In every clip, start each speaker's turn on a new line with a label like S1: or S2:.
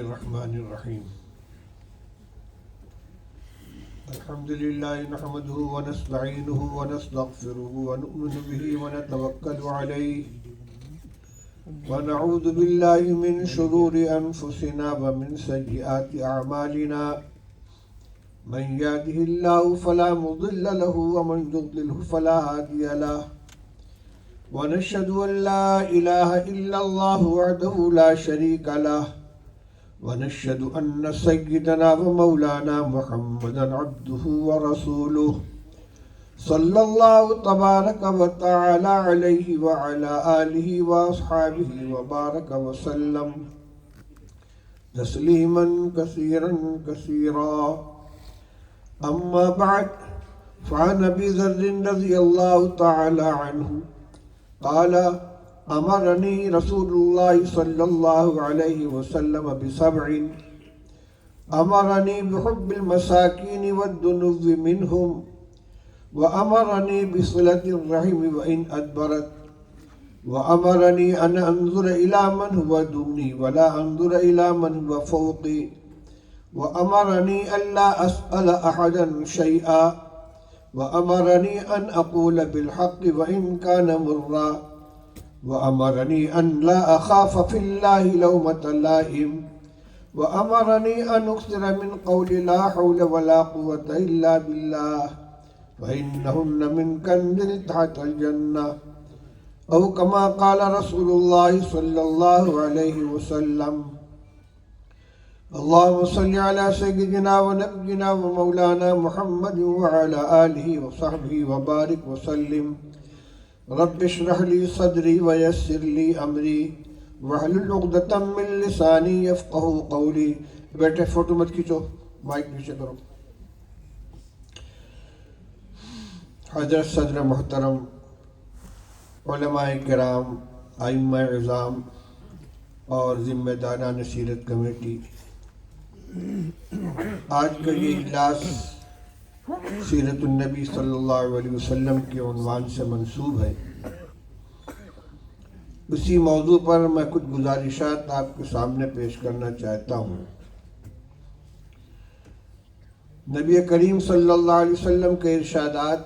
S1: الرحمن الرحیم الحمد للہ نحمده ونستعینه ونستغفره ونؤمن به ونتوکل علیہ ونعوذ باللہ من شرور انفسنا ومن سیئات اعمالنا من یهده اللہ فلا مضل له ومن یضلل فلا هادی له ونشهد ان لا الہ الا اللہ وحدہ لا شریک له ونشهد أن سيدنا ومولانا محمدا عبده ورسوله صلى الله تبارك وتعالى عليه وعلى آله وأصحابه وبارك وسلم تسليما كثيرا كثيرا. أما بعد، فعن أبي ذر رضي الله تعالى عنه قال: امرنی رسول اللہ صلی اللہ علیہ وسلم بسبع، امرنی بحب المساکین والدنو منہم، وامرنی بصلة الرحم وإن ادبرت، وامرنی ان انظر الى من هو دونی ولا انظر الى من هو فوقی، وامرنی ان لا اسأل احدا شیئا، وامرنی ان اقول بالحق وإن كان مرا، وأمرني أن لا أخاف في الله لومة لائم، وأمرني أن أكثر من قول لا حول ولا قوة إلا بالله، فإنهن من كنز تحت الجنة، أو كما قال رسول الله صلى الله عليه وسلم. اللهم صل على سيدنا ونبينا ومولانا محمد وعلى آله وصحبه وبارك وسلم. رب اشرح لي صدري ويسر لي امری واحلل عقدۃ من لسانی یفقہوا قولی. بیٹے فوٹو مت کھینچو، مائک نیچے کرو. حضرت صدر محترم، علماء کرام، ائمہ اعظام اور ذمہ داران سیرت کمیٹی، آج کا یہ اجلاس سیرت النبی صلی اللہ علیہ وسلم کے عنوان سے منسوب ہے. اسی موضوع پر میں کچھ گزارشات آپ کے سامنے پیش کرنا چاہتا ہوں. نبی کریم صلی اللہ علیہ وسلم کے ارشادات،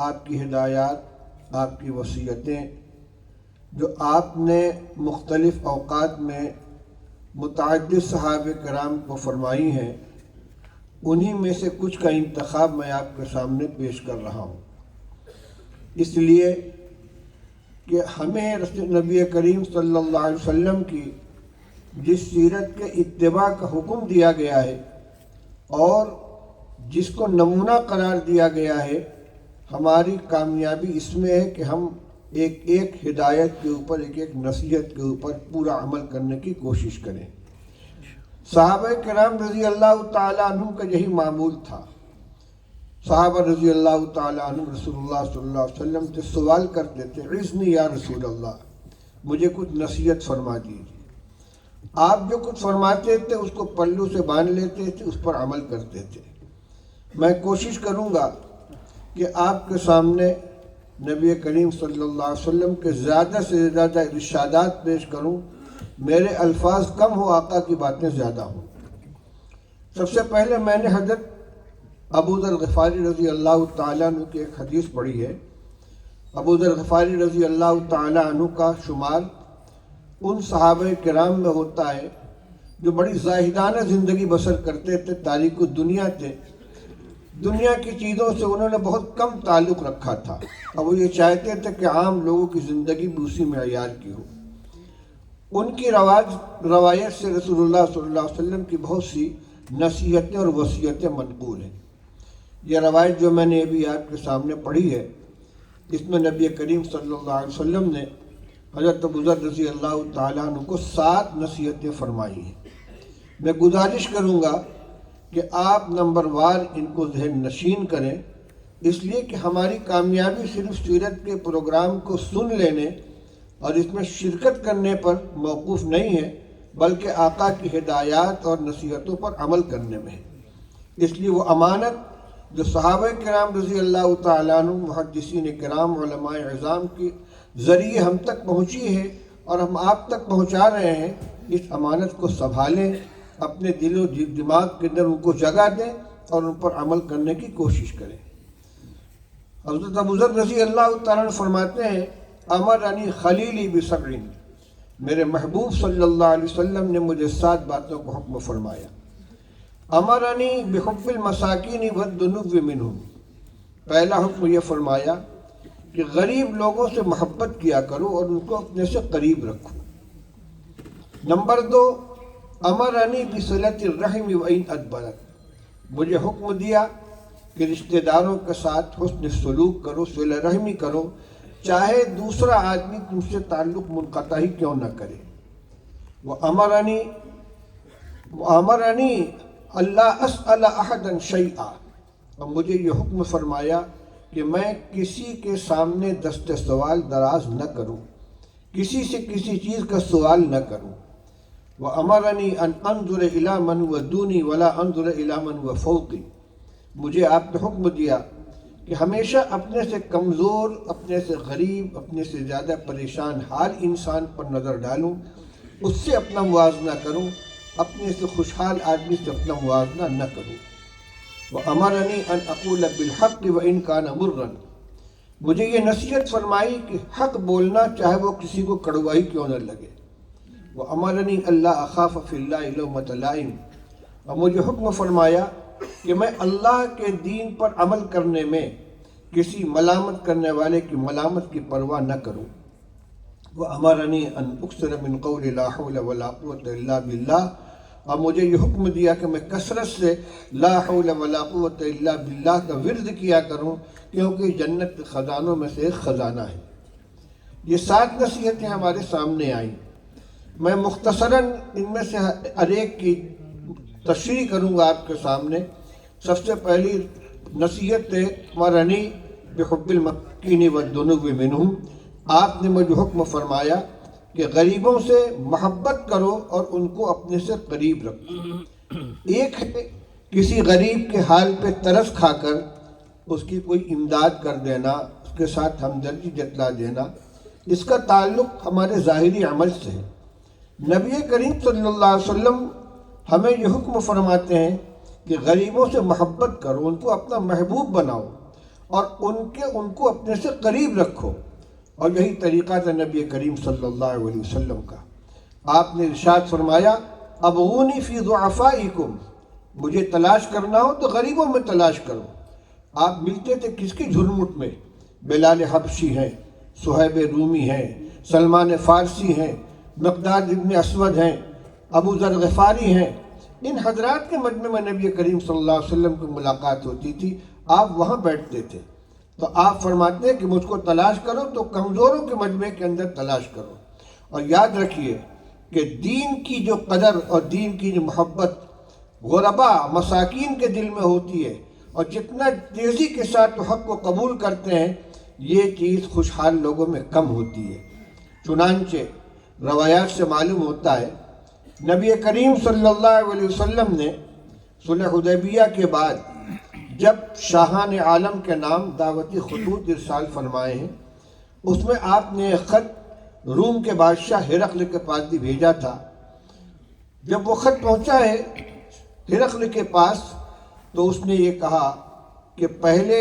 S1: آپ کی ہدایات، آپ کی وصیتیں جو آپ نے مختلف اوقات میں متعدد صحابہ کرام کو فرمائی ہیں، انہی میں سے کچھ کا انتخاب میں آپ کے سامنے پیش کر رہا ہوں، اس لیے کہ ہمیں نبی کریم صلی اللہ علیہ وسلم کی جس سیرت کے اتباع کا حکم دیا گیا ہے اور جس کو نمونہ قرار دیا گیا ہے، ہماری کامیابی اس میں ہے کہ ہم ایک ایک ہدایت کے اوپر، ایک ایک نصیحت کے اوپر پورا عمل کرنے کی کوشش کریں. صحابہ کرام رضی اللہ تعالیٰ عنہ کا یہی معمول تھا. صحابہ رضی اللہ تعالیٰ عنہ رسول اللہ صلی اللہ علیہ وسلم سے سوال کرتے تھے: عظنی یا رسول اللہ، مجھے کچھ نصیحت فرما دیجیے. آپ جو کچھ فرماتے تھے اس کو پلو سے باندھ لیتے تھے، اس پر عمل کرتے تھے. میں کوشش کروں گا کہ آپ کے سامنے نبی کریم صلی اللہ علیہ وسلم کے زیادہ سے زیادہ ارشادات پیش کروں، میرے الفاظ کم ہو، آقا کی باتیں زیادہ ہوں. سب سے پہلے میں نے حضرت ابو ذر غفاری رضی اللہ تعالیٰ عنہ کی ایک حدیث پڑھی ہے. ابو ذر غفاری رضی اللہ تعالیٰ عنہ کا شمار ان صحابہ کرام میں ہوتا ہے جو بڑی زاہدانہ زندگی بسر کرتے تھے، تاریک الدنیا تھے. دنیا کی چیزوں سے انہوں نے بہت کم تعلق رکھا تھا اور وہ یہ چاہتے تھے کہ عام لوگوں کی زندگی بھی اسی معیار کی ہو. ان کی روایت سے رسول اللہ صلی اللہ علیہ وسلم کی بہت سی نصیحتیں اور وصیتیں منقول ہیں. یہ روایت جو میں نے ابھی آپ کے سامنے پڑھی ہے، اس میں نبی کریم صلی اللہ علیہ وسلم نے حضرت ابو ذر رضی اللہ تعالیٰ عنہ کو 7 نصیحتیں فرمائی ہیں. میں گزارش کروں گا کہ آپ نمبر وار ان کو ذہن نشین کریں، اس لیے کہ ہماری کامیابی صرف سیرت کے پروگرام کو سن لینے اور اس میں شرکت کرنے پر موقوف نہیں ہے، بلکہ آقا کی ہدایات اور نصیحتوں پر عمل کرنے میں ہے. اس لیے وہ امانت جو صحابہ کرام رضی اللہ تعالیٰ عنہ، محدثین کرام، علماء اعظام کے ذریعے ہم تک پہنچی ہے اور ہم آپ تک پہنچا رہے ہیں، اس امانت کو سنبھالیں اپنے دل و دماغ کے اندر ان کو جگہ دیں اور ان پر عمل کرنے کی کوشش کریں۔ حضرت ابو ذر رضی اللہ تعالیٰ عنہ فرماتے ہیں امرنی خلیلی بسبع، میرے محبوب صلی اللہ علیہ وسلم نے مجھے 7 باتوں کو حکم فرمایا۔ امرنی بحب المساکین والدنو منہم، پہلا حکم یہ فرمایا کہ غریب لوگوں سے محبت کیا کرو اور ان کو اپنے سے قریب رکھو۔ نمبر 2، امرنی بصلۃ الرحم وإن ادبرت، مجھے حکم دیا کہ رشتہ داروں کے ساتھ حسن سلوک کرو، صلہ رحمی کرو، چاہے دوسرا آدمی تم سے تعلق منقطع ہی کیوں نہ کرے۔ وَأَمَرَنِي اللہ اسأل احدا شیئا، اور مجھے یہ حکم فرمایا کہ میں کسی کے سامنے دست سوال دراز نہ کروں، کسی سے کسی چیز کا سوال نہ کروں۔ وَأَمَرَنِي أَنْ أَنظُرَ إِلَى مَنْ هُوَ دُونِي وَلَا أَنظُرَ إِلَى مَنْ هُوَ فَوْقِي، مجھے آپ نے حکم دیا کہ ہمیشہ اپنے سے کمزور، اپنے سے غریب، اپنے سے زیادہ پریشان حال انسان پر نظر ڈالوں، اس سے اپنا موازنہ کروں، اپنے سے خوشحال آدمی سے اپنا موازنہ نہ کروں۔ وَأَمَرَنِي أَنْ أَقُولَ بِالْحَقِّ وَإِنْ كَانَ مُرًّا، مجھے یہ نصیحت فرمائی کہ حق بولنا چاہے وہ کسی کو کڑوا ہی کیوں نہ لگے۔ وَأَمَرَنِي أَلَّا أَخَافَ فِي اللَّهِ لَوْمَةَ لَائِمٍ، اور مجھے حکم فرمایا کہ میں اللہ کے دین پر عمل کرنے میں کسی ملامت کرنے والے کی ملامت کی پرواہ نہ کروں۔ وَأَمَرَنِي أَنْ أُكْثِرَ مِنْ قَوْلِ لَا حَوْلَ وَلَا قُوَّةَ إِلَّا بِاللَّهِ، اور مجھے یہ حکم دیا کہ میں کثرت سے لا حول ولا قوت الا باللہ کا ورد کیا کروں، کیونکہ جنت کے خزانوں میں سے ایک خزانہ ہے۔ یہ 7 نصیحتیں ہمارے سامنے آئیں، میں مختصراً ان میں سے ہر ایک کی تشریح کروں گا آپ کے سامنے۔ سب سے پہلی نصیحت ہے امرنی بحب المساکین والدنو منہم، آپ نے مجھے حکم فرمایا کہ غریبوں سے محبت کرو اور ان کو اپنے سے قریب رکھو۔ ایک ہے کسی غریب کے حال پہ ترس کھا کر اس کی کوئی امداد کر دینا، اس کے ساتھ ہمدردی جتلا دینا، اس کا تعلق ہمارے ظاہری عمل سے ہے۔ نبی کریم صلی اللہ علیہ وسلم ہمیں یہ حکم فرماتے ہیں کہ غریبوں سے محبت کرو، ان کو اپنا محبوب بناؤ اور ان کو اپنے سے قریب رکھو، اور یہی طریقہ تھا نبی کریم صلی اللہ علیہ وسلم کا۔ آپ نے ارشاد فرمایا ابغونی فی ضعفائکم، مجھے تلاش کرنا ہو تو غریبوں میں تلاش کرو۔ آپ ملتے تھے کس کی جھرمٹ میں؟ بلال حبشی ہیں، صہیب رومی ہیں، سلمان فارسی ہیں، مقداد ابن اسود ہیں، ابو ذر غفاری ہیں، ان حضرات کے مجمع میں نبی کریم صلی اللہ علیہ وسلم کی ملاقات ہوتی تھی، آپ وہاں بیٹھتے تھے۔ تو آپ فرماتے ہیں کہ مجھ کو تلاش کرو تو کمزوروں کے مجمع کے اندر تلاش کرو، اور یاد رکھیے کہ دین کی جو قدر اور دین کی جو محبت غربا مساکین کے دل میں ہوتی ہے، اور جتنا تیزی کے ساتھ حق کو قبول کرتے ہیں، یہ چیز خوشحال لوگوں میں کم ہوتی ہے۔ چنانچہ روایات سے معلوم ہوتا ہے نبی کریم صلی اللہ علیہ وسلم نے صلح حدیبیہ کے بعد جب شاہان عالم کے نام دعوتی خطوط ارسال فرمائے ہیں، اس میں آپ نے ایک خط روم کے بادشاہ ہرقل کے پاس بھی بھیجا تھا۔ جب وہ خط پہنچا ہے ہرقل کے پاس تو اس نے یہ کہا کہ پہلے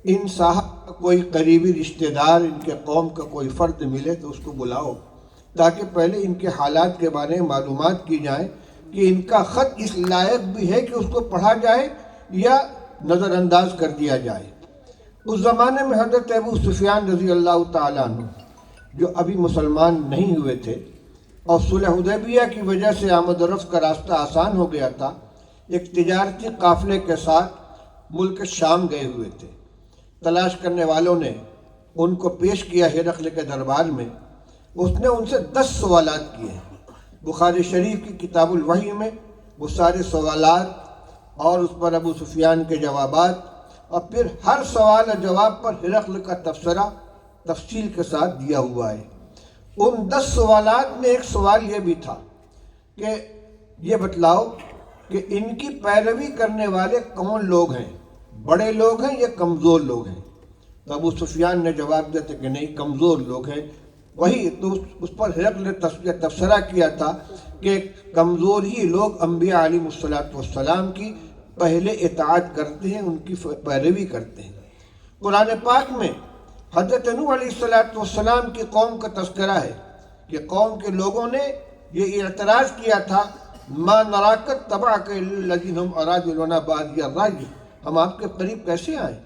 S1: ان صاحب کا کوئی قریبی رشتہ دار، ان کے قوم کا کوئی فرد ملے تو اس کو بلاؤ، تاکہ پہلے ان کے حالات کے بارے میں معلومات کی جائیں کہ ان کا خط اس لائق بھی ہے کہ اس کو پڑھا جائے یا نظر انداز کر دیا جائے۔ اس زمانے میں حضرت ابو سفیان رضی اللہ تعالیٰ عنہ جو ابھی مسلمان نہیں ہوئے تھے اور صلح حدیبیہ کی وجہ سے آمد و رفت کا راستہ آسان ہو گیا تھا، ایک تجارتی قافلے کے ساتھ ملک شام گئے ہوئے تھے۔ تلاش کرنے والوں نے ان کو پیش کیا ہرقل کے دربار میں، اس نے ان سے 10 سوالات کیے ہیں۔ بخاری شریف کی کتاب الوحی میں وہ سارے سوالات اور اس پر ابو سفیان کے جوابات، اور پھر ہر سوال اور جواب پر ہرقل کا تبصرہ تفصیل کے ساتھ دیا ہوا ہے۔ ان 10 سوالات میں ایک سوال یہ بھی تھا کہ یہ بتلاؤ کہ ان کی پیروی کرنے والے کون لوگ ہیں، بڑے لوگ ہیں یا کمزور لوگ ہیں؟ تو ابو سفیان نے جواب دیا تھا کہ نہیں، کمزور لوگ ہیں، وہی تو اس پر ہرقل نے تبصرہ کیا تھا کہ کمزور ہی لوگ انبیاء علیہ السلام کی پہلے اطاعت کرتے ہیں، ان کی پیروی کرتے ہیں۔ قرآن پاک میں حضرت نوح علیہ السلام کی قوم کا تذکرہ ہے کہ قوم کے لوگوں نے یہ اعتراض کیا تھا، ما نراک اتبعک الا الذین هم اراذلونا بادی الرأی، ہم آپ کے قریب کیسے آئیں؟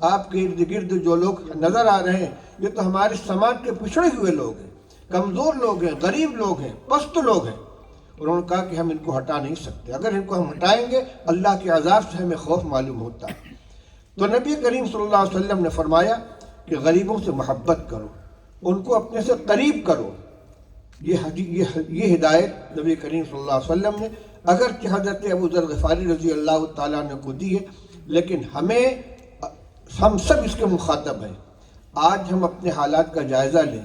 S1: آپ کے ارد گرد جو لوگ نظر آ رہے ہیں یہ تو ہمارے سماج کے پچھڑے ہوئے لوگ ہیں، کمزور لوگ ہیں، غریب لوگ ہیں، پست لوگ ہیں۔ انہوں نے کہا کہ ہم ان کو ہٹا نہیں سکتے، اگر ان کو ہم ہٹائیں گے اللہ کے عذاب سے ہمیں خوف معلوم ہوتا ہے۔ تو نبی کریم صلی اللہ علیہ وسلم نے فرمایا کہ غریبوں سے محبت کرو، ان کو اپنے سے قریب کرو۔ یہ ہدایت نبی کریم صلی اللہ علیہ وسلم نے اگرچہ حضرت ابو ذر غفاری رضی اللہ تعالیٰ عنہ کو دی ہے، لیکن ہم سب اس کے مخاطب ہیں۔ آج ہم اپنے حالات کا جائزہ لیں۔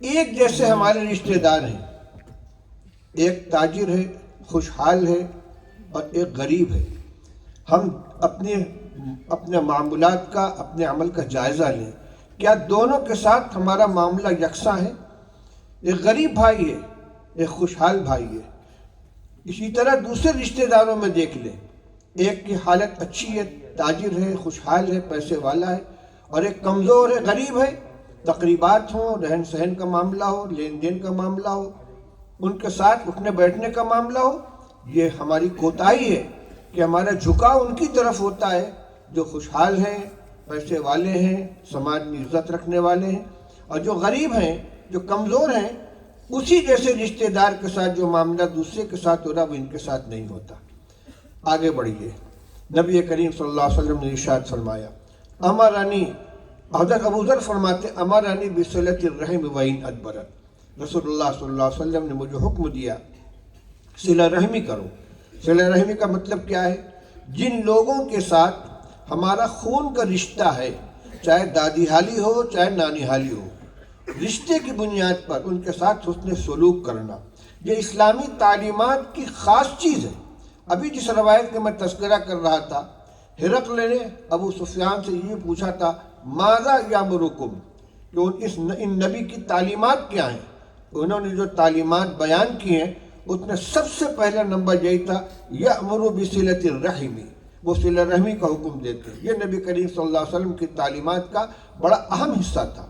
S1: ایک جیسے ہمارے رشتہ دار ہیں، ایک تاجر ہے خوشحال ہے اور ایک غریب ہے۔ ہم اپنے معاملات کا، اپنے عمل کا جائزہ لیں، کیا دونوں کے ساتھ ہمارا معاملہ یکساں ہے؟ ایک غریب بھائی ہے، ایک خوشحال بھائی ہے۔ اسی طرح دوسرے رشتہ داروں میں دیکھ لیں، ایک کی حالت اچھی ہے، تاجر ہے، خوشحال ہے، پیسے والا ہے، اور ایک کمزور ہے، غریب ہے۔ تقریبات ہوں، رہن سہن کا معاملہ ہو، لین دین کا معاملہ ہو، ان کے ساتھ اٹھنے بیٹھنے کا معاملہ ہو، یہ ہماری کوتاہی ہے کہ ہمارا جھکاؤ ان کی طرف ہوتا ہے جو خوشحال ہیں، پیسے والے ہیں، سماج میں عزت رکھنے والے ہیں، اور جو غریب ہیں، جو کمزور ہیں، اسی جیسے رشتہ دار کے ساتھ جو معاملہ دوسرے کے ساتھ ہو رہا وہ ان کے ساتھ نہیں ہوتا۔ آگے بڑھیے، نبی کریم صلی اللہ علیہ وسلم نے ارشاد فرمایا، امرنی، حضرت ابو ذر فرماتے امرنی بصلۃ الرحم وإن ادبرت، رسول اللہ صلی اللہ علیہ وسلم نے مجھے حکم دیا صلہ رحمی کرو۔ صلہ رحمی کا مطلب کیا ہے؟ جن لوگوں کے ساتھ ہمارا خون کا رشتہ ہے، چاہے دادی حالی ہو چاہے نانی حالی ہو، رشتے کی بنیاد پر ان کے ساتھ حسن سلوک کرنا، یہ اسلامی تعلیمات کی خاص چیز ہے۔ ابھی جس روایت کا میں تذکرہ کر رہا تھا، ہرقل نے ابو سفیان سے یہ پوچھا تھا، ماذا یامرکم، کہ ان نبی کی تعلیمات کیا ہیں؟ انہوں نے جو تعلیمات بیان کی ہیں اس میں سب سے پہلا نمبر یہی تھا، یأمر بصلۃ الرحم، وہ صلہ رحمی کا حکم دیتے ہیں۔ یہ نبی کریم صلی اللہ علیہ وسلم کی تعلیمات کا بڑا اہم حصہ تھا،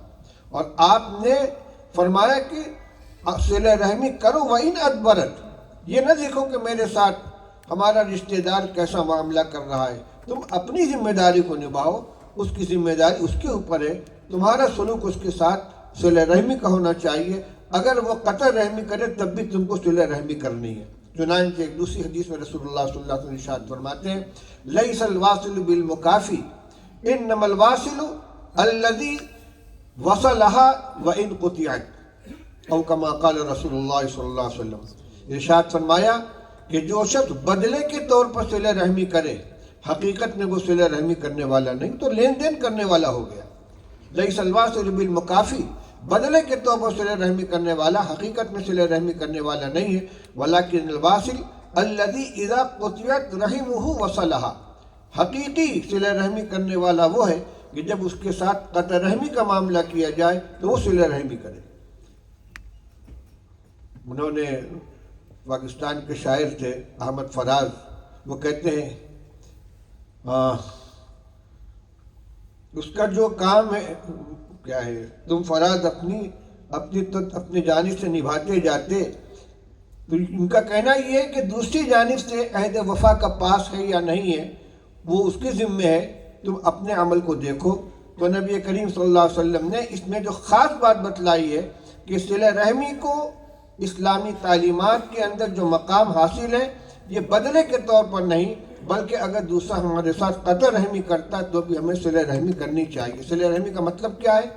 S1: اور آپ نے فرمایا کہ صلہ رحمی کرو وإن ادبرت، یہ نہ دیکھو کہ میرے ساتھ ہمارا رشتہ دار کیسا معاملہ کر رہا ہے، تم اپنی ذمہ داری کو نبھاؤ، اس کی ذمہ داری اس کے اوپر ہے، تمہارا سلوک اس کے ساتھ صلہ رحمی کا ہونا چاہیے، اگر وہ قطع رحمی کرے تب بھی تم کو صلہ رحمی کرنی ہے۔ چنانچہ ایک دوسری حدیث میں رسول اللہ صلی اللہ علیہ وسلم ارشاد فرماتے ہیں، لیس الواصل بالمکافی انما الواصل الذی وصلها وان قطعت، او کما قال رسول اللہ صلی اللہ علیہ وسلم۔ ارشاد فرمایا کہ جو شخص بدلے کے طور پر صلہ رحمی کرے، حقیقت میں وہ صلہ رحمی کرنے والا نہیں تو لین دین کرنے والا ہو گیا۔ لیس الواصل بالمکافی، بدلے کے طور پر صلہ رحمی کرنے والا حقیقت میں صلہ رحمی کرنے والا نہیں ہے، ولکن الواصل الذی اذا قطعت رحمہ وصلها، حقیقی صلہ رحمی کرنے والا وہ ہے کہ جب اس کے ساتھ قطع رحمی کا معاملہ کیا جائے تو وہ صلہ رحمی کرے۔ انہوں نے پاکستان کے شاعر تھے احمد فراز، وہ کہتے ہیں اس کا جو کام ہے کیا ہے، تم فراز اپنی جانب سے نبھاتے جاتے، تو ان کا کہنا یہ ہے کہ دوسری جانب سے عہد وفا کا پاس ہے یا نہیں ہے وہ اس کے ذمہ ہے، تم اپنے عمل کو دیکھو۔ تو نبی کریم صلی اللہ علیہ وسلم نے اس میں جو خاص بات بتلائی ہے کہ صلہ رحمی کو اسلامی تعلیمات کے اندر جو مقام حاصل ہے، یہ بدلے کے طور پر نہیں، بلکہ اگر دوسرا ہمارے ساتھ قطع رحمی کرتا ہے تو بھی ہمیں صلہ رحمی کرنی چاہیے۔ صلہ رحمی کا مطلب کیا ہے؟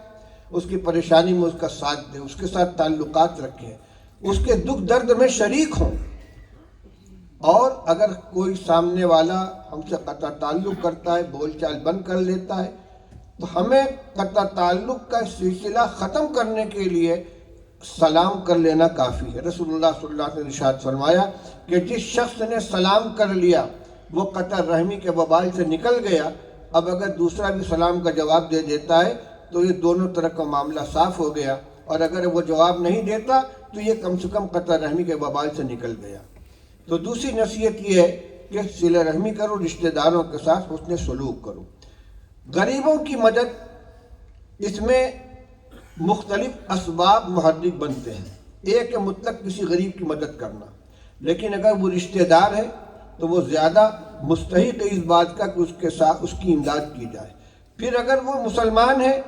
S1: اس کی پریشانی میں اس کا ساتھ دیں، اس کے ساتھ تعلقات رکھیں، اس کے دکھ درد میں شریک ہوں، اور اگر کوئی سامنے والا ہم سے قطع تعلق کرتا ہے، بول چال بند کر لیتا ہے، تو ہمیں قطع تعلق کا سلسلہ ختم کرنے کے لیے سلام کر لینا کافی ہے۔ رسول اللہ صلی اللہ علیہ وسلم نے ارشاد فرمایا کہ جس شخص نے سلام کر لیا وہ قطع رحمی کے وبال سے نکل گیا۔ اب اگر دوسرا بھی سلام کا جواب دے دیتا ہے تو یہ دونوں طرح کا معاملہ صاف ہو گیا، اور اگر وہ جواب نہیں دیتا تو یہ کم سے کم قطع رحمی کے وبال سے نکل گیا۔ تو دوسری نصیحت یہ ہے کہ صلہ رحمی کرو، رشتہ داروں کے ساتھ حسن سلوک کرو۔ غریبوں کی مدد، اس میں مختلف اسباب محرک بنتے ہیں۔ ایک ہے مطلق کسی غریب کی مدد کرنا، لیکن اگر وہ رشتہ دار ہے تو وہ زیادہ مستحق ہے اس بات کا کہ اس کے ساتھ اس کی امداد کی جائے۔ پھر اگر وہ مسلمان ہے،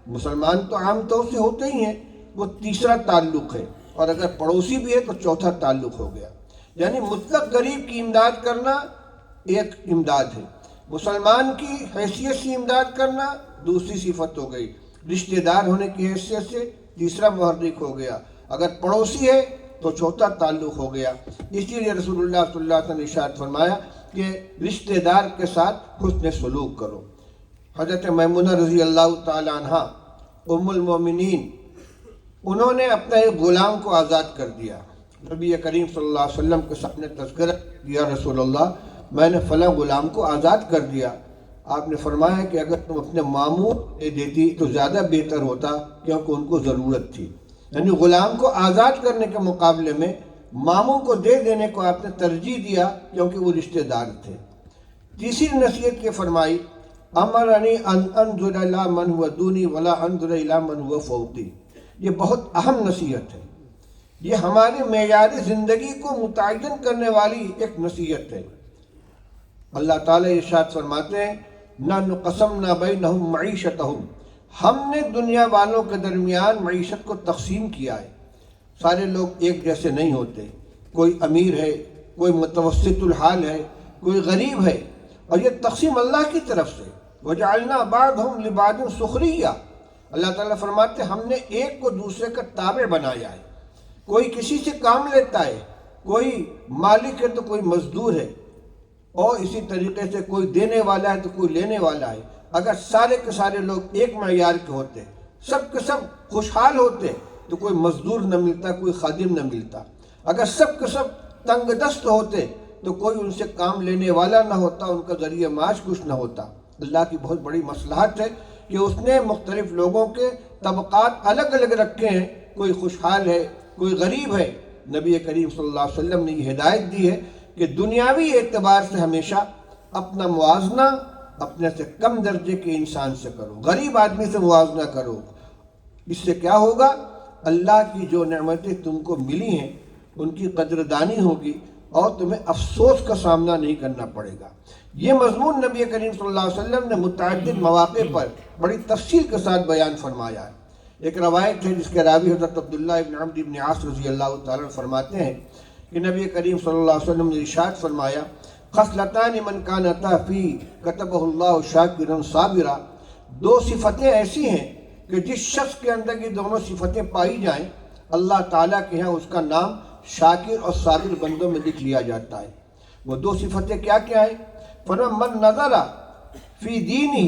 S1: مسلمان تو عام طور سے ہوتے ہی ہیں، وہ تیسرا تعلق ہے، اور اگر پڑوسی بھی ہے تو چوتھا تعلق ہو گیا۔ یعنی مطلق غریب کی امداد کرنا ایک امداد ہے، مسلمان کی حیثیت سے امداد کرنا دوسری صفت ہو گئی، رشتہ دار ہونے کی حیثیت سے تیسرا محرک ہو گیا، اگر پڑوسی ہے تو چوتھا تعلق ہو گیا۔ اسی لیے رسول اللہ صلی اللہ علیہ وسلم نے ارشاد فرمایا کہ رشتہ دار کے ساتھ حسن سلوک کرو۔ حضرت میمونہ رضی اللہ تعالی عنہ ام المومنین، انہوں نے اپنا ایک غلام کو آزاد کر دیا۔ نبی کریم صلی اللہ علیہ وسلم کے سامنے تذکرہ کیا، رسول اللہ میں نے فلاں غلام کو آزاد کر دیا۔ آپ نے فرمایا کہ اگر تم اپنے ماموں دے دیتی تو زیادہ بہتر ہوتا، کیونکہ ان کو ضرورت تھی۔ یعنی غلام کو آزاد کرنے کے مقابلے میں ماموں کو دے دینے کو آپ نے ترجیح دیا، کیونکہ وہ رشتہ دار تھے۔ تیسری نصیحت یہ فرمائی، امرنی ان انظر الی من هو دونی ولا انظر الی من هو فوقی۔ یہ بہت اہم نصیحت ہے، یہ ہمارے معیار زندگی کو متعین کرنے والی ایک نصیحت ہے۔ اللہ تعالیٰ ارشاد فرماتے ہیں، نحن قسمنا بینہم معیشتہم، ہم نے دنیا والوں کے درمیان معیشت کو تقسیم کیا ہے۔ سارے لوگ ایک جیسے نہیں ہوتے، کوئی امیر ہے، کوئی متوسط الحال ہے، کوئی غریب ہے، اور یہ تقسیم اللہ کی طرف سے۔ وَجَعَلْنَا بَعْضَهُمْ لِبَعْضٍ سُخْرِيًّا، اللہ تعالیٰ فرماتے ہیں ہم نے ایک کو دوسرے کا تابع بنایا ہے۔ کوئی کسی سے کام لیتا ہے، کوئی مالک ہے تو کوئی مزدور ہے، اور اسی طریقے سے کوئی دینے والا ہے تو کوئی لینے والا ہے۔ اگر سارے کے سارے لوگ ایک معیار کے ہوتے، سب کے سب خوشحال ہوتے، تو کوئی مزدور نہ ملتا، کوئی خادم نہ ملتا۔ اگر سب کے سب تنگ دست ہوتے تو کوئی ان سے کام لینے والا نہ ہوتا، ان کا ذریعہ معاش کچھ نہ ہوتا۔ اللہ کی بہت بڑی مصلحت ہے کہ اس نے مختلف لوگوں کے طبقات الگ الگ رکھے ہیں، کوئی خوشحال ہے، کوئی غریب ہے۔ نبی کریم صلی اللہ علیہ وسلم نے یہ ہدایت دی ہے کہ دنیاوی اعتبار سے ہمیشہ اپنا موازنہ اپنے سے کم درجے کے انسان سے کرو، غریب آدمی سے موازنہ کرو۔ اس سے کیا ہوگا؟ اللہ کی جو نعمتیں تم کو ملی ہیں ان کی قدردانی ہوگی، اور تمہیں افسوس کا سامنا نہیں کرنا پڑے گا۔ یہ مضمون نبی کریم صلی اللہ علیہ وسلم نے متعدد مواقع پر بڑی تفصیل کے ساتھ بیان فرمایا ہے۔ ایک روایت ہے جس کے راوی حضرت عبداللہ ابن عمرو ابن عاص رضی اللہ تعالیٰ فرماتے ہیں کہ نبی کریم صلی اللہ علیہ وسلم نے ارشاد فرمایا، خصلتان من کانتا فی کتبہ اللہ شاکرا صابرا، دو صفتیں ایسی ہیں کہ جس شخص کے اندر یہ دونوں صفتیں پائی جائیں، اللہ تعالیٰ کے ہاں اس کا نام شاکر اور صابر بندوں میں لکھ لیا جاتا ہے۔ وہ دو صفتیں کیا کیا ہیں؟ فرمایا من نظر فی دینہ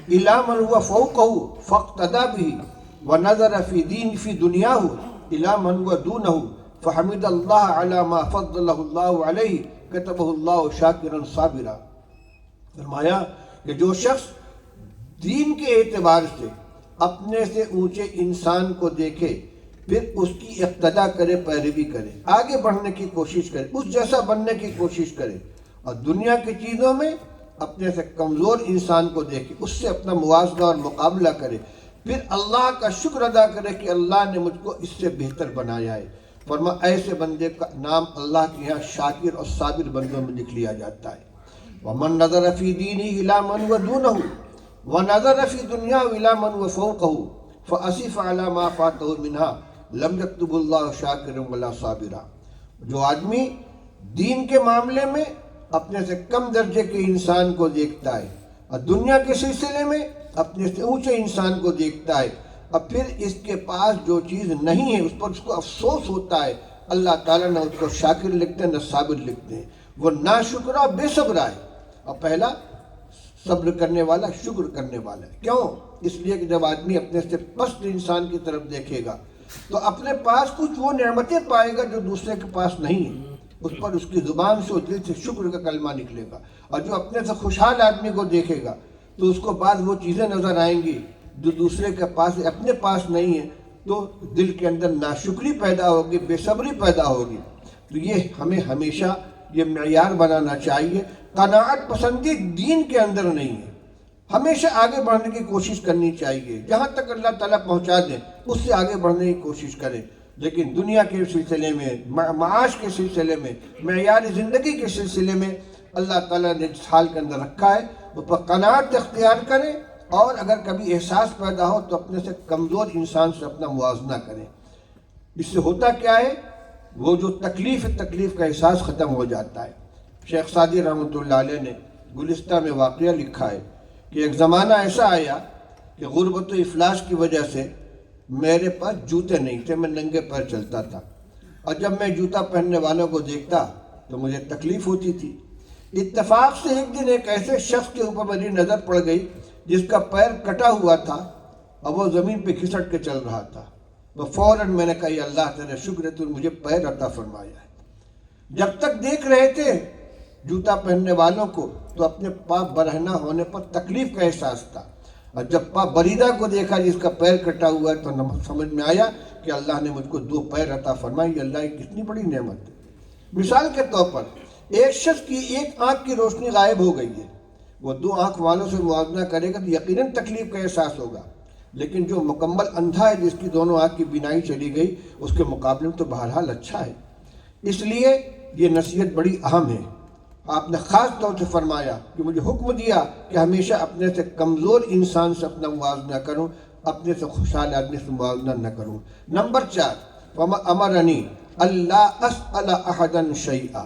S1: الی من هو فوقہ فاقتدی بہ، ونظر فی دنیاہ الی من هو دونہ فحمد اللہ علی ما فضلہ اللہ علیہ کتبہ اللہ شاکرا صابرا۔ فرمایا کہ جو شخص دین کے اعتبار سے اپنے سے اونچے انسان کو دیکھے، پھر اس کی اقتدا کرے، پیروی کرے، آگے بڑھنے کی کوشش کرے، اس جیسا بننے کی کوشش کرے، اور دنیا کی چیزوں میں اپنے سے کمزور انسان کو دیکھے، اس سے اپنا موازنہ اور مقابلہ کرے، پھر اللہ کا شکر ادا کرے کہ اللہ نے مجھ کو اس سے بہتر بنایا ہے۔ فرمایا ایسے بندے کا نام اللہ کے یہاں شاکر اور صابر بندوں میں لکھ لیا جاتا ہے۔ وَمَن نَظَرَ فِي دِينِهِ إِلَى مَنْ هُوَ دُونَهُ وَنَظَرَ فِي دُنْيَاهُ إِلَى مَنْ هُوَ فَوْقَهُ فَأَسِفَ عَلَى مَا فَاتَهُ مِنْهَا لَمْ يَكْتُبْ اللَّهُ شَاكِرًا وَلَا صَابِرًا۔ جو آدمی دین کے معاملے میں اپنے سے کم درجے کے انسان کو دیکھتا ہے، اور دنیا کے سلسلے میں اپنے سے اونچے انسان کو دیکھتا ہے، اور پھر اس کے پاس جو چیز نہیں ہے اس پر اس کو افسوس ہوتا ہے، اللہ تعالیٰ نے اس کو شاکر لکھتے ہیں نہ صابر لکھتے ہیں۔ وہ ناشکرہ اور بے صبر ہے، اور پہلا صبر کرنے والا شکر کرنے والا ہے۔ کیوں؟ اس لیے کہ جب آدمی اپنے سے پست انسان کی طرف دیکھے گا تو اپنے پاس کچھ وہ نعمتیں پائے گا جو دوسرے کے پاس نہیں ہیں، اس پر اس کی زبان سے اور دل سے شکر کا کلمہ نکلے گا۔ اور جو اپنے سے خوشحال آدمی کو دیکھے گا تو اس کو بعض وہ چیزیں نظر آئیں گی جو دوسرے کے پاس اپنے پاس نہیں ہیں، تو دل کے اندر ناشکری پیدا ہوگی، بے صبری پیدا ہوگی۔ تو یہ ہمیں ہمیشہ یہ معیار بنانا چاہیے۔ قناعت پسندی دین کے اندر نہیں ہے، ہمیشہ آگے بڑھنے کی کوشش کرنی چاہیے، جہاں تک اللہ تعالیٰ پہنچا دیں اس سے آگے بڑھنے کی کوشش کریں۔ لیکن دنیا کے سلسلے میں، معاش کے سلسلے میں، معیار زندگی کے سلسلے میں اللہ تعالیٰ نے جس حال کے اندر رکھا ہے وہ پر قناعت اختیار کریں، اور اگر کبھی احساس پیدا ہو تو اپنے سے کمزور انسان سے اپنا موازنہ کریں۔ اس سے ہوتا کیا ہے، وہ جو تکلیف کا احساس ختم ہو جاتا ہے۔ شیخ سعدی رحمۃ اللہ علیہ نے گلستہ میں واقعہ لکھا ہے کہ ایک زمانہ ایسا آیا کہ غربت و افلاس کی وجہ سے میرے پاس جوتے نہیں تھے، میں ننگے پیر چلتا تھا، اور جب میں جوتا پہننے والوں کو دیکھتا تو مجھے تکلیف ہوتی تھی۔ اتفاق سے ایک دن ایک ایسے شخص کے اوپر میری نظر پڑ گئی جس کا پیر کٹا ہوا تھا اور وہ زمین پہ گھسٹ کے چل رہا تھا۔ تو فوراً میں نے کہا یا اللہ تیرا شکر ہے تو نے مجھے پیر عطا فرمایا ہے۔ جب تک دیکھ رہے تھے جوتا پہننے والوں کو تو اپنے پا برہنہ ہونے پر تکلیف کا احساس تھا، اور جب پا بریدہ کو دیکھا جس کا پیر کٹا ہوا ہے تو سمجھ میں آیا کہ اللہ نے مجھ کو 2 پیر عطا فرمائی۔ اللہ کی کتنی بڑی نعمت ہے۔ مثال کے طور پر ایک شخص کی ایک آنکھ کی روشنی غائب ہو گئی ہے، وہ 2 آنکھ والوں سے موازنہ کرے گا تو یقیناً تکلیف کا احساس ہوگا، لیکن جو مکمل اندھا ہے جس کی دونوں آنکھ کی بینائی چلی گئی اس کے مقابلے میں تو بہرحال اچھا ہے۔ اس لیے یہ نصیحت بڑی اہم ہے۔ آپ نے خاص طور سے فرمایا کہ مجھے حکم دیا کہ ہمیشہ اپنے سے کمزور انسان سے اپنا موازنہ کروں، اپنے سے خوشحال آدمی سے موازنہ نہ کروں۔ نمبر 4، امرنی اللہ اسأل احدا شیئا،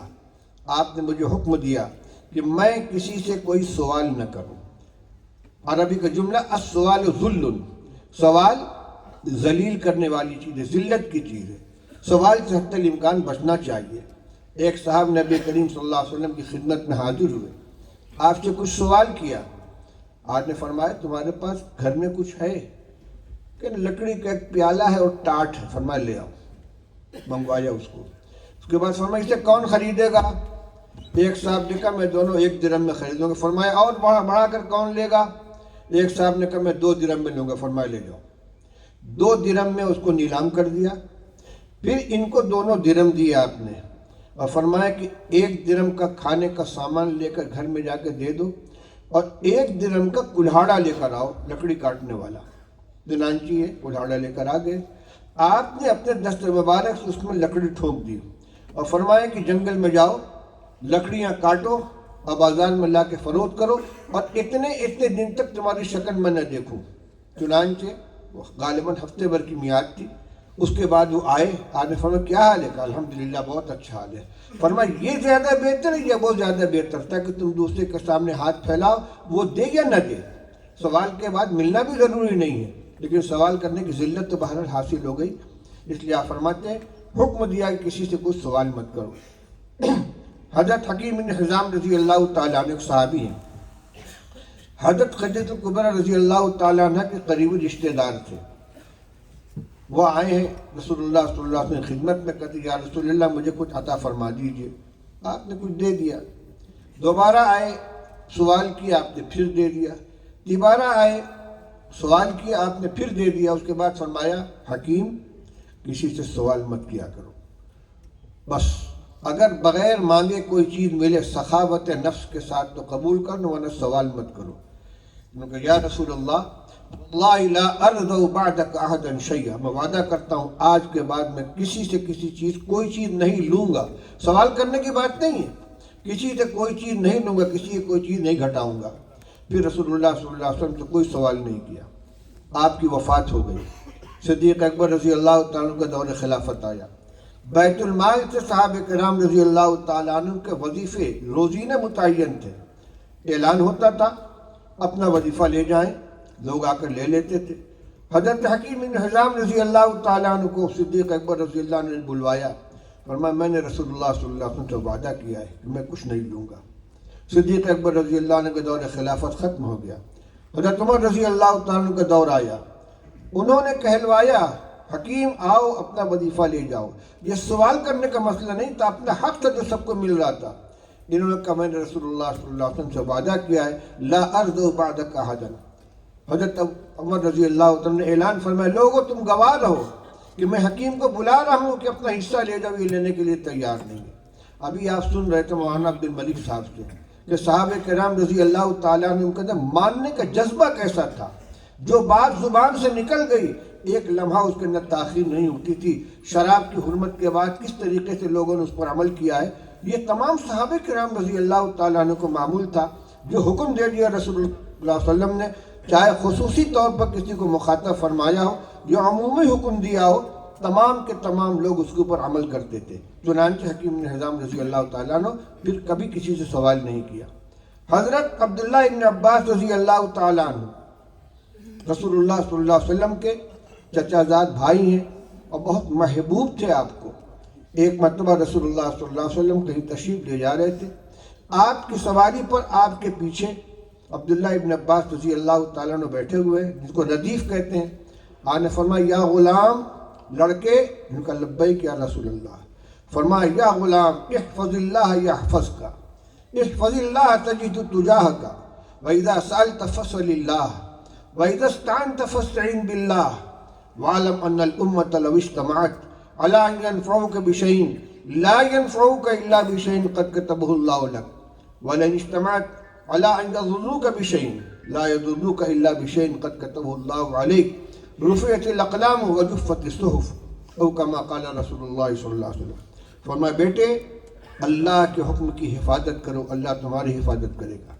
S1: آپ نے مجھے حکم دیا کہ میں کسی سے کوئی سوال نہ کروں۔ عربی کا جملہ السؤال ذل، سوال ذلیل کرنے والی چیز ہے، ذلت کی چیز ہے، سوال سے حتی الامکان بچنا چاہیے۔ ایک صاحب نبی کریم صلی اللہ علیہ وسلم کی خدمت میں حاضر ہوئے، آپ سے کچھ سوال کیا۔ آپ نے فرمایا تمہارے پاس گھر میں کچھ ہے؟ کہ لکڑی کا ایک پیالہ ہے اور ٹاٹ ہے۔ فرمایا لے آؤ، منگوایا اس کو۔ اس کے بعد فرمایا اسے کون خریدے گا؟ ایک صاحب نے کہا میں دونوں 1 درہم میں خریدوں گا۔ فرمایا اور بڑھا کر کون لے گا؟ ایک صاحب نے کہا میں 2 درہم میں لوں گا۔ فرمایا لے جاؤ۔ 2 درہم میں اس کو نیلام کر دیا۔ پھر ان کو 2 درہم دیے آپ نے، اور فرمایا کہ 1 درہم کا کھانے کا سامان لے کر گھر میں جا کے دے دو، اور 1 درہم کا کلہاڑا لے کر آؤ، لکڑی کاٹنے والا۔ چنانچہ ہے کلہاڑا لے کر آ گئے۔ آپ نے اپنے دست مبارک سے اس میں لکڑی ٹھونک دی اور فرمایا کہ جنگل میں جاؤ، لکڑیاں کاٹو اور بازار میں لا کے فروخت کرو، اور اتنے دن تک تمہاری شکل میں نہ دیکھوں۔ چنانچہ وہ غالباً ہفتے بھر کی میعاد تھی۔ اس کے بعد وہ آئے، آپ نے فرمایا کیا حال ہے؟ کہا الحمدللہ بہت اچھا حال ہے۔ فرمایا یہ زیادہ بہتر ہے یا وہ زیادہ بہتر تھا کہ تم دوسرے کے سامنے ہاتھ پھیلاؤ، وہ دے یا نہ دے؟ سوال کے بعد ملنا بھی ضروری نہیں ہے، لیکن سوال کرنے کی ذلت تو بہرحال حاصل ہو گئی۔ اس لیے آپ فرماتے ہیں حکم دیا کہ کسی سے کوئی سوال مت کرو۔ حضرت حکیم بن حزام رضی اللہ تعالیٰ عنہ ایک صحابی ہیں، حضرت خدیجہ کبریٰ رضی اللہ تعالیٰ عنہ کے قریبی رشتہ دار تھے۔ وہ آئے ہیں رسول اللہ صلی اللہ علیہ وسلم خدمت میں، کہتے یا رسول اللہ مجھے کچھ عطا فرما دیجئے۔ آپ نے کچھ دے دیا۔ دوبارہ آئے، سوال کیا، آپ نے پھر دے دیا۔ دوبارہ آئے، سوال کیا، آپ نے پھر دے دیا۔ اس کے بعد فرمایا حکیم کسی سے سوال مت کیا کرو، بس اگر بغیر مانگے کوئی چیز ملے سخاوت نفس کے ساتھ تو قبول کرو، ورنہ سوال مت کرو۔ انہوں نے کہا یا رسول اللہ اللہ لا ارضو بعدک احدا شیئا، میں وعدہ کرتا ہوں آج کے بعد میں کسی سے کسی چیز کوئی چیز نہیں لوں گا۔ سوال کرنے کی بات نہیں ہے، کسی سے کوئی چیز نہیں لوں گا، کسی سے کوئی چیز نہیں گھٹاؤں گا۔ پھر رسول اللہ صلی اللہ علیہ وسلم سے کوئی سوال نہیں کیا۔ آپ کی وفات ہو گئی۔ صدیق اکبر رضی اللہ تعالیٰ عنہ کا دور خلافت آیا۔ بیت المال سے صحابہ کرام رضی اللہ تعالیٰ عنہ کے وظیفے روزینہ متعین تھے۔ اعلان ہوتا تھا اپنا وظیفہ لے جائیں، لوگ آ کر لے لیتے تھے۔ حضرت حکیم بن حزام رضی اللہ تعالیٰ عنہ کو صدیق اکبر رضی اللہ عنہ نے بلوایا، فرمایا میں نے رسول اللہ صلی اللہ علیہ وسلم سے وعدہ کیا ہے کہ میں کچھ نہیں لوں گا۔ صدیق اکبر رضی اللہ عنہ کا دور خلافت ختم ہو گیا۔ حضرت عمر رضی اللہ تعالیٰ عنہ کا دور آیا۔ انہوں نے کہلوایا حکیم آؤ اپنا وظیفہ لے جاؤ۔ یہ سوال کرنے کا مسئلہ نہیں تھا، اپنا حق تھا جو سب کو مل رہا تھا۔ انہوں نے کہا میں نے رسول اللہ صلی اللہ علیہ وسلم سے وعدہ کیا ہے لا ارضو بعدک احدا، حضرت عمر رضی اللہ عنہ نے اعلان فرمایا لوگوں تم گواہ رہو کہ میں حکیم کو بلا رہا ہوں کہ اپنا حصہ لے جاؤ، یہ لینے کے لیے تیار نہیں ہے۔ ابھی آپ سن رہے تھے مولانا عبد الملک صاحب سے کہ صحابہ کرام رضی اللہ تعالیٰ عنہ ان کے اندر ماننے کا جذبہ کیسا تھا، جو بات زبان سے نکل گئی ایک لمحہ اس کے اندر تاخیر نہیں ہوتی تھی۔ شراب کی حرمت کے بعد کس طریقے سے لوگوں نے اس پر عمل کیا ہے، یہ تمام صحابہ کرام رضی اللہ تعالیٰ عنہ کو معمول تھا۔ جو حکم دے دیا رسول اللہ صلی اللہ علیہ وسلم نے، چاہے خصوصی طور پر کسی کو مخاطب فرمایا ہو، جو عمومی حکم دیا ہو، تمام کے تمام لوگ اس کے اوپر عمل کرتے تھے۔ چنانچہ حکیم بن حزام رضی اللہ تعالیٰ عنہ پھر کبھی کسی سے سوال نہیں کیا۔ حضرت عبداللہ ابن عباس رضی اللہ تعالیٰ عنہ رسول اللہ صلی اللہ علیہ وسلم کے چچا زاد بھائی ہیں اور بہت محبوب تھے آپ کو۔ ایک مرتبہ رسول اللہ صلی اللہ علیہ وسلم کہیں تشریف لے جا رہے تھے، آپ کی سواری پر آپ کے پیچھے عبداللہ ابن عباس رضی اللہ تعالیٰ عنہ بیٹھے ہوئے ہیں، جس کو ردیف کہتے ہیں۔ آپ نے فرمایا یا غلام، لڑکے، ان کا لبیک یا رسول اللہ۔ فرمایا یا غلام احفظ اللہ یحفظک، احفظ اللہ تجد تجاہک، وَإِذَا سَأَلْتَ فَاسْأَلِ اللَّهَ وَإِذَا اسْتَعَنْتَ فَاسْتَعِنْ بِاللَّهِ وَاعْلَمْ أَنَّ الْأُمَّةَ لَوِ اجْتَمَعَتْ عَلَىٰ أَن يَنفَعُوكَ بِشَيْءٍ لَا يَنفَعُوكَ إِلَّا بِشَيْءٍ قَدْ كَتَبَهُ اللَّهُ لَكَ وَلَئِنِ اجْتَمَعَتْ عَلَىٰ أَن يَضُرُّوكَ بِشَيْءٍ لَا يَضُرُّوكَ إِلَّا بِشَيْءٍ قَدْ كَتَبَهُ اللَّهُ عَلَيْكَ رُفِعَتِ الْأَقْلَامُ وَجُفَّتِ الصُّحُفُ أو كما قال رسول اللہ صلی اللہ علیہ وسلم۔ فرمایا بیٹے، اللہ کے حکم کی حفاظت کرو، اللہ تمہاری حفاظت کرے گا۔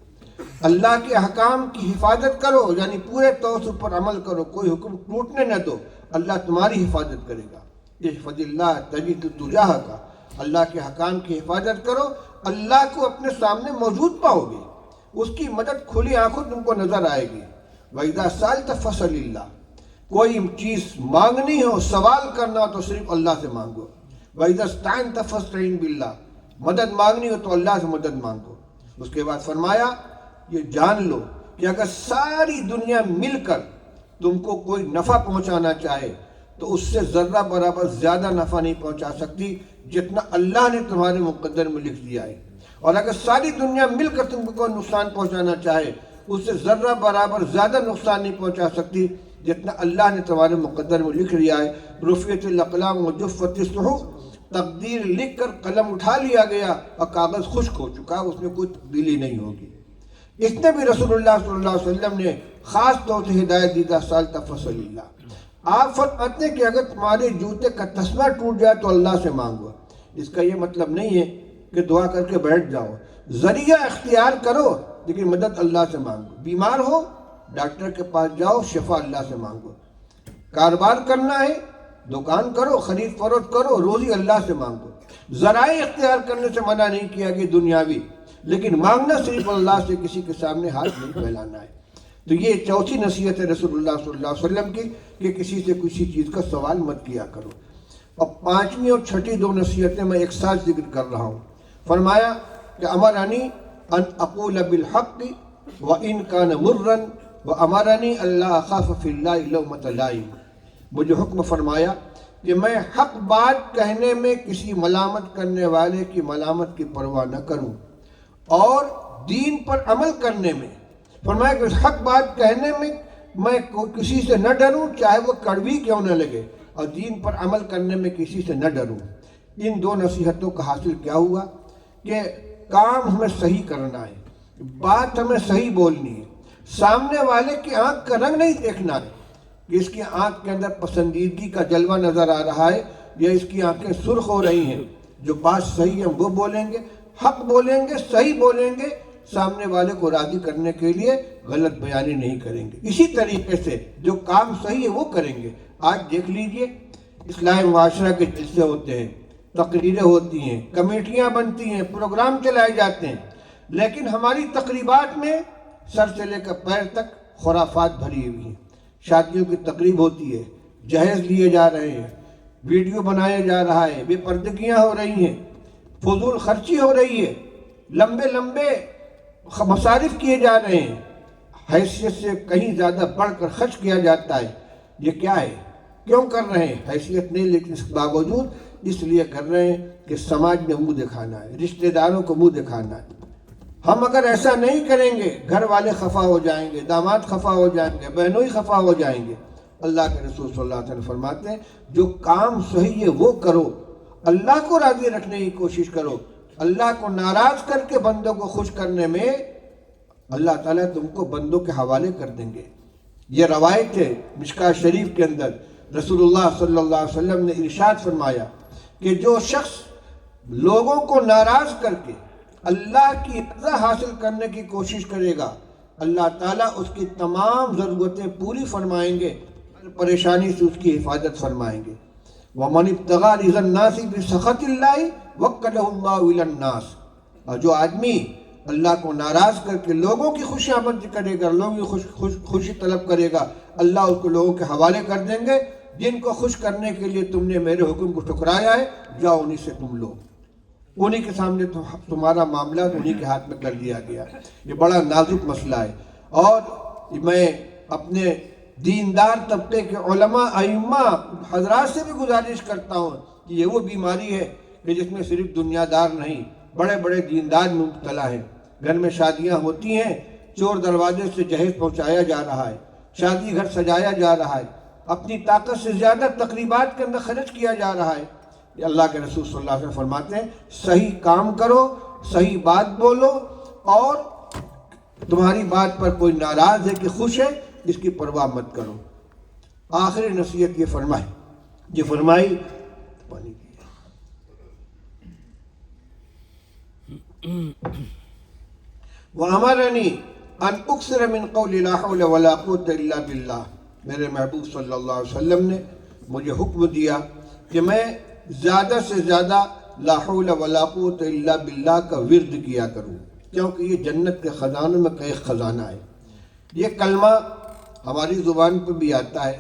S1: اللہ کے احکام کی حفاظت کرو، یعنی پورے طور سے پر عمل کرو، کوئی حکم ٹوٹنے نہ دو، اللہ تمہاری حفاظت کرے گا۔ احفظ اللہ تجد تجاہک، اللہ کے احکام کی حفاظت کرو، اللہ کو اپنے سامنے موجود پاؤ گے، اس کی مدد کھلی آنکھوں تم کو نظر آئے گی۔ وَإِذَا سَأَلْتَ فَاسْأَلِ اللَّهَ، کوئی چیز مانگنی ہو، سوال کرنا ہو تو صرف اللہ سے مانگو۔ وَإِذَا اسْتَعَنْتَ فَاسْتَعِنْ بِاللَّهِ، مدد مانگنی ہو تو اللہ سے مدد مانگو۔ اس کے بعد فرمایا یہ جان لو کہ اگر ساری دنیا مل کر تم کو کوئی نفع پہنچانا چاہے تو اس سے ذرہ برابر زیادہ نفع نہیں پہنچا سکتی جتنا اللہ نے تمہارے مقدر میں لکھ دیا ہے، اور اگر ساری دنیا مل کر تم کو کوئی نقصان پہنچانا چاہے اس سے ذرہ برابر زیادہ نقصان نہیں پہنچا سکتی جتنا اللہ نے تمہارے مقدر میں لکھ لیا ہے۔ رفعت الاقلام وجفت الصحف، تقدیر لکھ کر قلم اٹھا لیا گیا اور کاغذ خشک ہو چکا، اس میں کوئی تبدیلی نہیں ہوگی۔ اس نے بھی رسول اللہ صلی اللہ علیہ وسلم نے خاص طور سے ہدایت دیدہ سالتا فصل اللہ۔ آپ فرماتے ہیں کہ اگر تمہارے جوتے کا تسمہ ٹوٹ جائے تو اللہ سے مانگو۔ اس کا یہ مطلب نہیں ہے کہ دعا کر کے بیٹھ جاؤ، ذریعہ اختیار کرو لیکن مدد اللہ سے مانگو۔ بیمار ہو ڈاکٹر کے پاس جاؤ، شفا اللہ سے مانگو۔ کاروبار کرنا ہے دکان کرو، خرید فروخت کرو، روزی اللہ سے مانگو۔ ذرائع اختیار کرنے سے منع نہیں کیا کہ دنیاوی، لیکن مانگنا صرف اللہ سے، کسی کے سامنے ہاتھ نہیں پھیلانا ہے۔ تو یہ چوتھی نصیحت ہے رسول اللہ صلی اللہ علیہ وسلم کی کہ کسی سے کسی چیز کا سوال مت کیا کرو۔ اور پانچویں اور چھٹی دو نصیحتیں میں ایک ساتھ ذکر کر رہا ہوں۔ فرمایا کہ امرنی ان اقول بالحق وان کان مرا وامرنی اللہ اخاف فی اللہ لومۃ لائم، مجھے حکم فرمایا کہ میں حق بات کہنے میں کسی ملامت کرنے والے کی ملامت کی پرواہ نہ کروں، اور دین پر عمل کرنے میں فرمایا کہ حق بات کہنے میں کسی سے نہ ڈروں، چاہے وہ کڑوی کیوں نہ لگے، اور دین پر عمل کرنے میں کسی سے نہ ڈروں۔ ان دو نصیحتوں کا حاصل کیا ہوا کہ کام ہمیں صحیح کرنا ہے، بات ہمیں صحیح بولنی ہے، سامنے والے کی آنکھ کا رنگ نہیں دیکھنا ہے کہ اس کی آنکھ کے اندر پسندیدگی کا جلوہ نظر آ رہا ہے یا اس کی آنکھیں سرخ ہو رہی ہیں۔ جو بات صحیح ہے وہ بولیں گے، حق بولیں گے، صحیح بولیں گے، سامنے والے کو راضی کرنے کے لیے غلط بیانی نہیں کریں گے۔ اسی طریقے سے جو کام صحیح ہے وہ کریں گے۔ آج دیکھ لیجئے اصلاح معاشرہ کے جلسے ہوتے ہیں، تقریریں ہوتی ہیں، کمیٹیاں بنتی ہیں، پروگرام چلائے جاتے ہیں، لیکن ہماری تقریبات میں سر سے لے کر پیر تک خرافات بھری ہوئی ہیں۔ شادیوں کی تقریب ہوتی ہے، جہیز لیے جا رہے ہیں، ویڈیو بنایا جا رہا ہے، بے پردگیاں ہو رہی ہیں، فضول خرچی ہو رہی ہے، لمبے لمبے مصارف کیے جا رہے ہیں، حیثیت سے کہیں زیادہ بڑھ کر خرچ کیا جاتا ہے۔ یہ کیا ہے؟ کیوں کر رہے ہیں؟ حیثیت نہیں، لیکن اس کے باوجود اس لیے کر رہے ہیں کہ سماج میں منہ دکھانا ہے، رشتہ داروں کو منہ دکھانا ہے۔ ہم اگر ایسا نہیں کریں گے گھر والے خفا ہو جائیں گے، داماد خفا ہو جائیں گے، بہنوئی خفا ہو جائیں گے۔ اللہ کے رسول صلی اللہ علیہ وسلم فرماتے ہیں جو کام صحیح ہے وہ کرو، اللہ کو راضی رکھنے کی کوشش کرو۔ اللہ کو ناراض کر کے بندوں کو خوش کرنے میں اللہ تعالیٰ تم کو بندوں کے حوالے کر دیں گے۔ یہ روایت ہے مشکاہ شریف کے اندر، رسول اللہ صلی اللہ علیہ وسلم نے ارشاد فرمایا کہ جو شخص لوگوں کو ناراض کر کے اللہ کی رضا حاصل کرنے کی کوشش کرے گا، اللہ تعالیٰ اس کی تمام ضرورتیں پوری فرمائیں گے، ہر پریشانی سے اس کی حفاظت فرمائیں گے۔ وَمَنِ ابْتَغَىٰ رِضَا النَّاسِ بِسَخَطِ اللَّهِ وَكَّلَهُ اللَّهُ إِلَى النَّاسِ، اور جو آدمی اللہ کو ناراض کر کے لوگوں کی خوشیامد کرے گا، لوگوں کی خوشی طلب کرے گا، اللہ اس کو لوگوں کے حوالے کر دیں گے۔ جن کو خوش کرنے کے لیے تم نے میرے حکم کو ٹھکرایا ہے، جاؤ انہی سے تم لو، انہی کے سامنے تمہارا معاملہ انہی کے ہاتھ میں کر دیا گیا۔ یہ بڑا نازک مسئلہ ہے، اور میں اپنے دیندار طبقے کے علماء ائمہ حضرات سے بھی گزارش کرتا ہوں کہ یہ وہ بیماری ہے کہ جس میں صرف دنیا دار نہیں، بڑے بڑے دیندار مبتلا ہیں۔ گھر میں شادیاں ہوتی ہیں، چور دروازے سے جہیز پہنچایا جا رہا ہے، شادی گھر سجایا جا رہا ہے، اپنی طاقت سے زیادہ تقریبات کے اندر خرچ کیا جا رہا ہے۔ یہ اللہ کے رسول صلی اللہ علیہ وسلم فرماتے ہیں صحیح کام کرو، صحیح بات بولو، اور تمہاری بات پر کوئی ناراض ہے کہ خوش ہے اس کی پرواہ مت کرو۔ آخری نصیحت یہ فرمائی پانی کی وَأَمَرَنِي أَنْ أُكْثِرَ مِنْ قَوْلِ لَا حَوْلَ وَلَا قُوَّةَ إِلَّا بِاللَّهِ، میرے محبوب صلی اللہ علیہ وسلم نے مجھے حکم دیا کہ میں زیادہ سے زیادہ لا حول ولا قوت الا باللہ کا ورد کیا کروں، کیونکہ یہ جنت کے خزانوں میں کا ایک خزانہ ہے۔ یہ کلمہ ہماری زبان پہ بھی آتا ہے،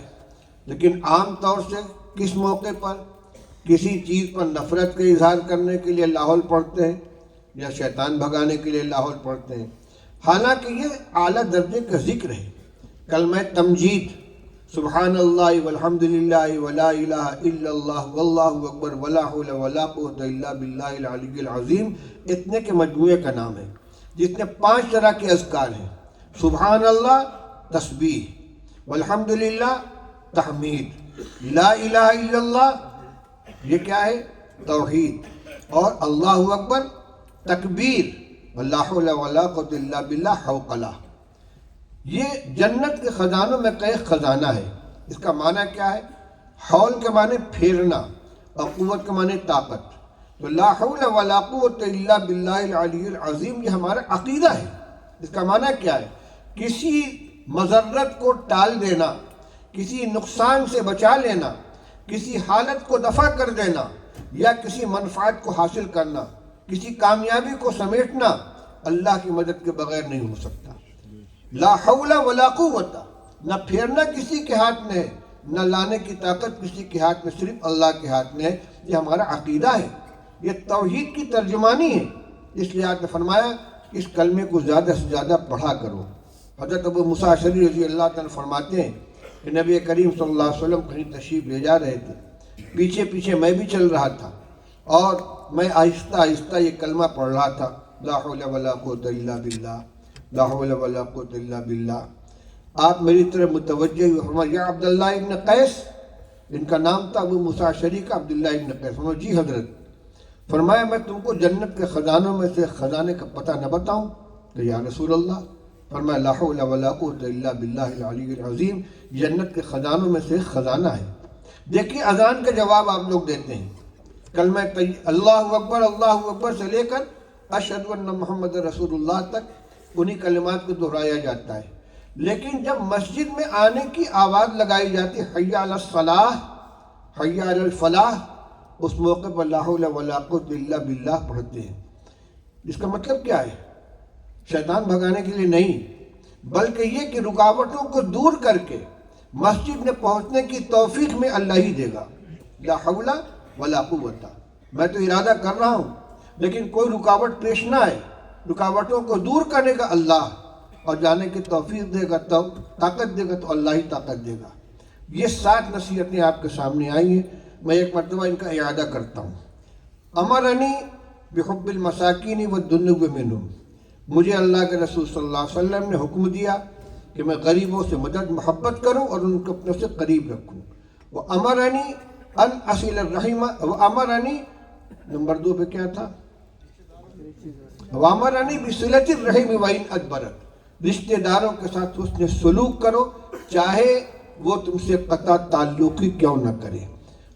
S1: لیکن عام طور سے کس موقع پر کسی چیز پر نفرت کا اظہار کرنے کے لیے لاحول پڑھتے ہیں، یا شیطان بھگانے کے لیے لاحول پڑھتے ہیں۔ حالانکہ یہ اعلیٰ درجے کا ذکر ہے، کلمہ تمجید، سبحان اللہ والحمد للہ ولا الہ الا اللہ واللہ اکبر ولا حول ولا قوت الا باللہ العلی العظیم، اتنے کے مجموعے کا نام ہے، جس میں 5 طرح کے اذکار ہیں۔ سبحان اللہ تسبیح، والحمد للہ تحمید، لا الہ الا اللہ یہ کیا ہے توحید، اور اللہ اکبر تکبیر، ولا حول ولا قوت الا باللہ حوقلہ۔ یہ جنت کے خزانوں میں کا ایک خزانہ ہے۔ اس کا معنی کیا ہے؟ حول کے معنی پھیرنا، اور قوت کے معنی طاقت۔ تو لا حول ولا قوت الا باللہ العلی العظیم یہ ہمارا عقیدہ ہے۔ اس کا معنی کیا ہے؟ کسی مضرت کو ٹال دینا، کسی نقصان سے بچا لینا، کسی حالت کو دفع کر دینا، یا کسی منفعت کو حاصل کرنا، کسی کامیابی کو سمیٹنا اللہ کی مدد کے بغیر نہیں ہو سکتا۔ لا حول ولا قوت، نہ پھیرنا کسی کے ہاتھ میں ہے، نہ لانے کی طاقت کسی کے ہاتھ میں، صرف اللہ کے ہاتھ میں ہے۔ یہ ہمارا عقیدہ ہے، یہ توحید کی ترجمانی ہے۔ اس لیے آپ نے فرمایا کہ اس کلمے کو زیادہ سے زیادہ پڑھا کرو۔ حضرت ابو موسیٰ اشعری رضی اللہ تعالیٰ فرماتے ہیں کہ نبی کریم صلی اللہ علیہ وسلم کہیں تشریف لے جا رہے تھے، پیچھے پیچھے میں بھی چل رہا تھا، اور میں آہستہ آہستہ یہ کلمہ پڑھ رہا تھا، لا حول ولا قوت الا باللہ، لا حول ولا قوت الا باللہ۔ آپ میری طرف متوجہ ہوئے، فرمایا یا عبداللہ ابن قیس، ان کا نام تھا ابو موسیٰ اشعری کا عبداللہ ابن قیس۔ فرمایا جی حضرت۔ فرمایا میں تم کو جنت کے خزانوں میں سے خزانے کا پتہ نہ بتاؤں؟ تو یا رسول اللہ۔ فرمایا لا حول ولا قوت الا باللہ العلی العظیم جنت کے خزانوں میں سے خزانہ ہے۔ دیکھیے اذان کا جواب آپ لوگ دیتے ہیں، کلمہ اللہ اکبر سے لے کر اشہد ان محمد رسول اللہ تک انہی کلمات کو دہرایا جاتا ہے، لیکن جب مسجد میں آنے کی آواز لگائی جاتی حی علی الصلاح، حی علی الفلاح، اس موقع پر لا حول ولا قوت الا باللہ پڑھتے ہیں۔ اس کا مطلب کیا ہے؟ شیطان بھگانے کے لیے نہیں، بلکہ یہ کہ رکاوٹوں کو دور کر کے مسجد میں پہنچنے کی توفیق میں اللہ ہی دے گا۔ لا حول ولا قوت، میں تو ارادہ کر رہا ہوں لیکن کوئی رکاوٹ پیش نہ آئے، رکاوٹوں کو دور کرنے کا اللہ، اور جانے کی توفیق دے گا، تو طاقت دے گا تو اللہ ہی طاقت دے گا۔ یہ 7 نصیحتیں آپ کے سامنے آئی ہیں، میں ایک مرتبہ ان کا اعادہ کرتا ہوں۔ امرنی بحب المساکین والدنو منہم، مجھے اللہ کے رسول صلی اللہ علیہ وسلم نے حکم دیا کہ میں غریبوں سے مدد محبت کروں اور ان کو اپنے سے قریب رکھوں. وہ امرنی ان اصل الرحمہ، وہ امرنی نمبر 2 پہ کیا تھا؟ وامرنی بصلۃ الرحم وان ادبرت، رشتہ داروں کے ساتھ حسن سلوک کرو چاہے وہ تم سے قطع تعلقی کیوں نہ کرے.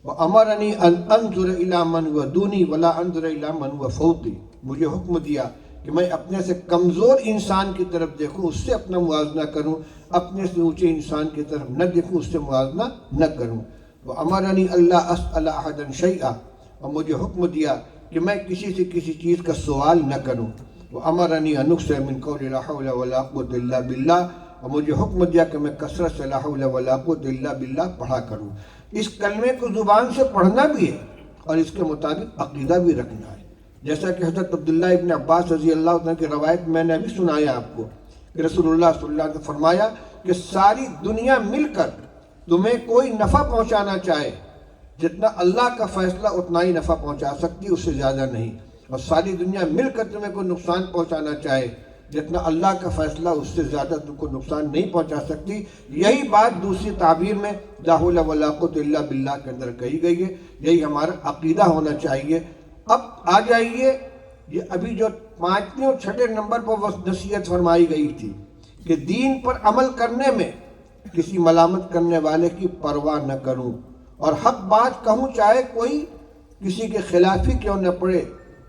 S1: وامرنی ان انظر الی من هو دونی ولا انظر الی من هو فوقی، مجھے حکم دیا کہ میں اپنے سے کمزور انسان کی طرف دیکھوں، اس سے اپنا موازنہ کروں، اپنے سے اونچے انسان کی طرف نہ دیکھوں، اس سے موازنہ نہ کروں. وامرنی اللہ اسأل احدا شیئا، اور مجھے حکم دیا کہ میں کسی سے کسی چیز کا سوال نہ کروں. وامرنی ان اکثر من قول لا حول ولا قوة الا باللہ، اور مجھے حکم دیا کہ میں کثرت سے لا حول ولا قوة الا باللہ پڑھا کروں. اس کلمے کو زبان سے پڑھنا بھی ہے اور اس کے مطابق عقیدہ بھی رکھنا ہے. جیسا کہ حضرت عبداللہ ابن عباس رضی اللہ عنہ کی روایت میں نے ابھی سنایا آپ کو کہ رسول اللہ صلی اللہ علیہ وسلم نے فرمایا کہ ساری دنیا مل کر تمہیں کوئی نفع پہنچانا چاہے، جتنا اللہ کا فیصلہ اتنا ہی نفع پہنچا سکتی، اس سے زیادہ نہیں. اور ساری دنیا مل کر تمہیں کوئی نقصان پہنچانا چاہے، جتنا اللہ کا فیصلہ اس سے زیادہ تم کو نقصان نہیں پہنچا سکتی. یہی بات دوسری تعبیر میں لا حول ولا قوة الا باللہ کے اندر کہی گئی ہے. یہی ہمارا عقیدہ ہونا چاہیے. اب آ جائیے، یہ ابھی جو 5ویں اور 6 نمبر پر نصیحت فرمائی گئی تھی کہ دین پر عمل کرنے میں کسی ملامت کرنے والے کی پرواہ نہ کروں اور حق بات کہوں چاہے کوئی کسی کے خلافی کیوں نہ پڑے،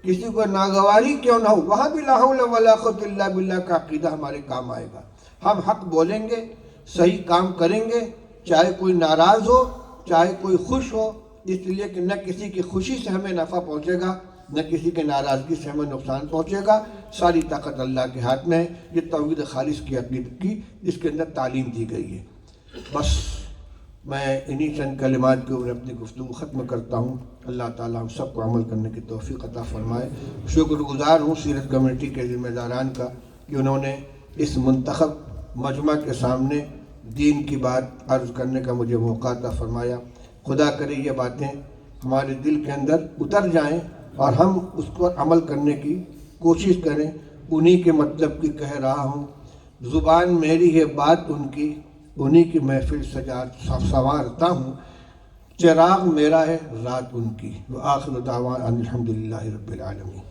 S1: کسی کو ناگواری کیوں نہ ہو، وہاں بھی لا حول ولا قوة الا باللہ کا عقیدہ ہمارے کام آئے گا. ہم حق بولیں گے، صحیح کام کریں گے، چاہے کوئی ناراض ہو چاہے کوئی خوش ہو، اس لیے کہ نہ کسی کی خوشی سے ہمیں نفع پہنچے گا نہ کسی کے ناراضگی سے ہمیں نقصان پہنچے گا. ساری طاقت اللہ کے ہاتھ میں ہے. یہ توحید خالص کی عقیدت کی اس کے اندر تعلیم دی گئی ہے. بس میں انہی چند کلمات کے اوپر اپنی گفتگو ختم کرتا ہوں. اللہ تعالیٰ ہم سب کو عمل کرنے کی توفیق عطا فرمائے. شکر گزار ہوں سیرت کمیٹی کے ذمہ داران کا کہ انہوں نے اس منتخب مجمع کے سامنے دین کی بات عرض کرنے کا مجھے موقع عطا فرمایا. خدا کرے یہ باتیں ہمارے دل کے اندر اتر جائیں اور ہم اس پر عمل کرنے کی کوشش کریں. انہی کے مطلب کی کہہ رہا ہوں، زبان میری ہے بات ان کی، انہی کی محفل سنوارتا ہوں، چراغ میرا ہے رات ان کی. وآخر دعوانا الحمدللہ رب العالمین.